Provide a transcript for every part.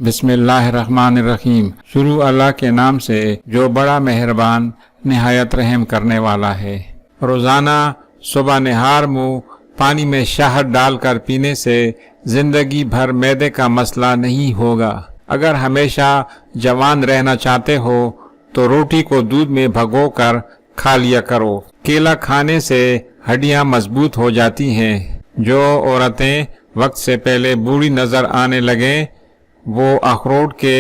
بسم اللہ الرحمن الرحیم۔ شروع اللہ کے نام سے جو بڑا مہربان نہایت رحم کرنے والا ہے۔ روزانہ صبح نہار منہ پانی میں شہد ڈال کر پینے سے زندگی بھر معدے کا مسئلہ نہیں ہوگا۔ اگر ہمیشہ جوان رہنا چاہتے ہو تو روٹی کو دودھ میں بھگو کر کھا لیا کرو۔ کیلا کھانے سے ہڈیاں مضبوط ہو جاتی ہیں۔ جو عورتیں وقت سے پہلے بوڑھی نظر آنے لگیں وہ اخروٹ کے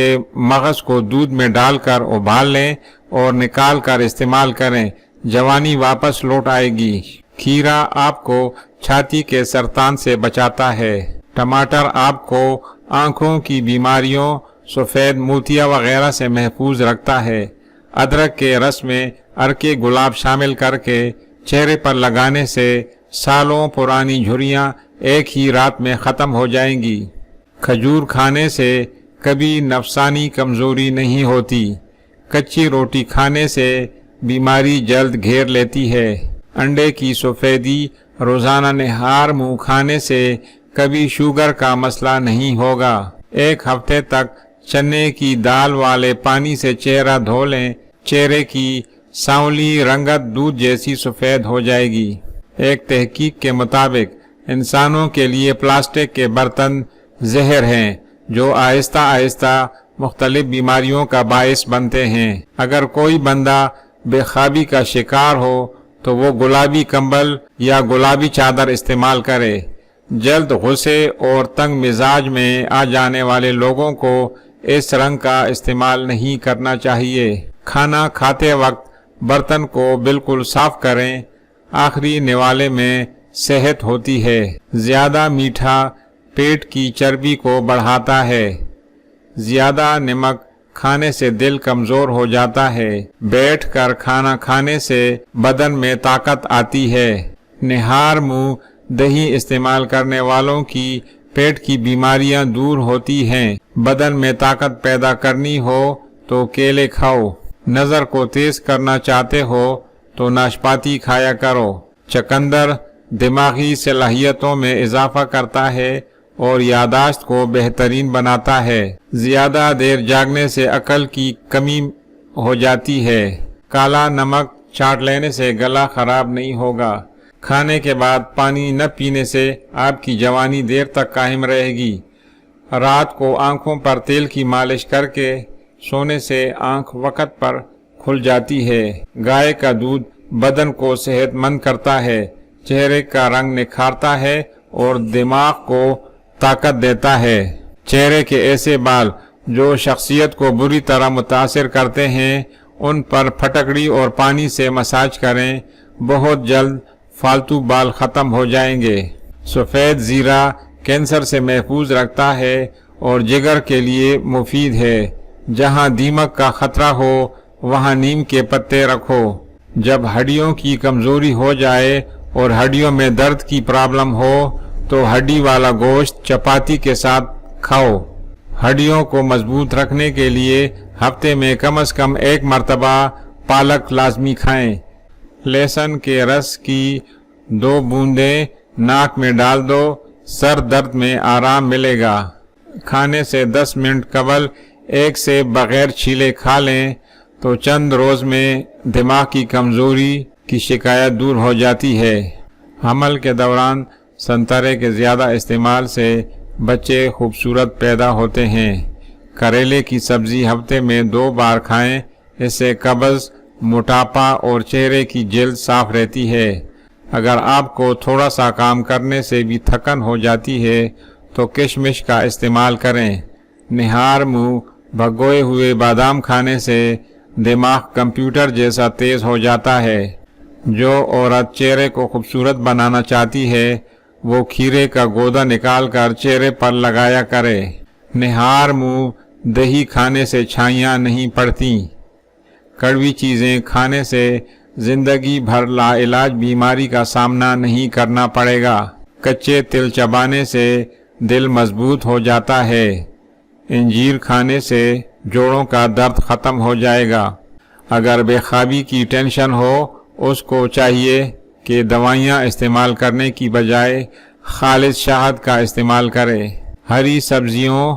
مغز کو دودھ میں ڈال کر ابال لیں اور نکال کر استعمال کریں، جوانی واپس لوٹ آئے گی۔ کھیرا آپ کو چھاتی کے سرطان سے بچاتا ہے۔ ٹماٹر آپ کو آنکھوں کی بیماریوں، سفید موتیا وغیرہ سے محفوظ رکھتا ہے۔ ادرک کے رس میں عرق گلاب شامل کر کے چہرے پر لگانے سے سالوں پرانی جھریاں ایک ہی رات میں ختم ہو جائیں گی۔ کھجور کھانے سے کبھی نفسانی کمزوری نہیں ہوتی۔ کچی روٹی کھانے سے بیماری جلد گھیر لیتی ہے۔ انڈے کی سفیدی روزانہ نہار منہ کھانے سے کبھی شوگر کا مسئلہ نہیں ہوگا۔ ایک ہفتے تک چنے کی دال والے پانی سے چہرہ دھو لیں، چہرے کی سانولی رنگت دودھ جیسی سفید ہو جائے گی۔ ایک تحقیق کے مطابق انسانوں کے لیے پلاسٹک کے برتن زہر ہیں جو آہستہ آہستہ مختلف بیماریوں کا باعث بنتے ہیں۔ اگر کوئی بندہ بے خوابی کا شکار ہو تو وہ گلابی کمبل یا گلابی چادر استعمال کرے۔ جلد غصے اور تنگ مزاج میں آ جانے والے لوگوں کو اس رنگ کا استعمال نہیں کرنا چاہیے۔ کھانا کھاتے وقت برتن کو بالکل صاف کریں، آخری نوالے میں صحت ہوتی ہے۔ زیادہ میٹھا پیٹ کی چربی کو بڑھاتا ہے۔ زیادہ نمک کھانے سے دل کمزور ہو جاتا ہے۔ بیٹھ کر کھانا کھانے سے بدن میں طاقت آتی ہے۔ نہار منہ دہی استعمال کرنے والوں کی پیٹ کی بیماریاں دور ہوتی ہیں۔ بدن میں طاقت پیدا کرنی ہو تو کیلے کھاؤ۔ نظر کو تیز کرنا چاہتے ہو تو ناشپاتی کھایا کرو۔ چقندر دماغی صلاحیتوں میں اضافہ کرتا ہے اور یادداشت کو بہترین بناتا ہے۔ زیادہ دیر جاگنے سے عقل کی کمی ہو جاتی ہے۔ کالا نمک چاٹ لینے سے گلا خراب نہیں ہوگا۔ کھانے کے بعد پانی نہ پینے سے آپ کی جوانی دیر تک قائم رہے گی۔ رات کو آنکھوں پر تیل کی مالش کر کے سونے سے آنکھ وقت پر کھل جاتی ہے۔ گائے کا دودھ بدن کو صحت مند کرتا ہے، چہرے کا رنگ نکھارتا ہے اور دماغ کو طاقت دیتا ہے۔ چہرے کے ایسے بال جو شخصیت کو بری طرح متاثر کرتے ہیں ان پر پھٹکڑی اور پانی سے مساج کریں، بہت جلد فالتو بال ختم ہو جائیں گے۔ سفید زیرہ کینسر سے محفوظ رکھتا ہے اور جگر کے لیے مفید ہے۔ جہاں دیمک کا خطرہ ہو وہاں نیم کے پتے رکھو۔ جب ہڈیوں کی کمزوری ہو جائے اور ہڈیوں میں درد کی پرابلم ہو تو ہڈی والا گوشت چپاتی کے ساتھ کھاؤ۔ ہڈیوں کو مضبوط رکھنے کے لیے ہفتے میں کم از کم ایک مرتبہ پالک لازمی کھائیں۔ لہسن کے رس کی 2 بوندیں ناک میں ڈال دو، سر درد میں آرام ملے گا۔ کھانے سے 10 منٹ قبل ایک سیب بغیر چھیلے کھا لیں تو چند روز میں دماغ کی کمزوری کی شکایت دور ہو جاتی ہے۔ حمل کے دوران سنترے کے زیادہ استعمال سے بچے خوبصورت پیدا ہوتے ہیں۔ کریلے کی سبزی ہفتے میں 2 بار کھائیں، اس سے قبض، موٹاپا اور چہرے کی جلد صاف رہتی ہے۔ اگر آپ کو تھوڑا سا کام کرنے سے بھی تھکن ہو جاتی ہے تو کشمش کا استعمال کریں۔ نہار منہ بھگوئے ہوئے بادام کھانے سے دماغ کمپیوٹر جیسا تیز ہو جاتا ہے۔ جو عورت چہرے کو خوبصورت بنانا چاہتی ہے وہ کھیرے کا گودا نکال کر چہرے پر لگایا کرے۔ نہار منہ دہی کھانے سے چھائیاں نہیں پڑتی۔ کڑوی چیزیں کھانے سے زندگی بھر لا علاج بیماری کا سامنا نہیں کرنا پڑے گا۔ کچے تل چبانے سے دل مضبوط ہو جاتا ہے۔ انجیر کھانے سے جوڑوں کا درد ختم ہو جائے گا۔ اگر بے خوابی کی ٹینشن ہو اس کو چاہیے کہ دوائیاں استعمال کرنے کی بجائے خالص شہد کا استعمال کرے۔ ہری سبزیوں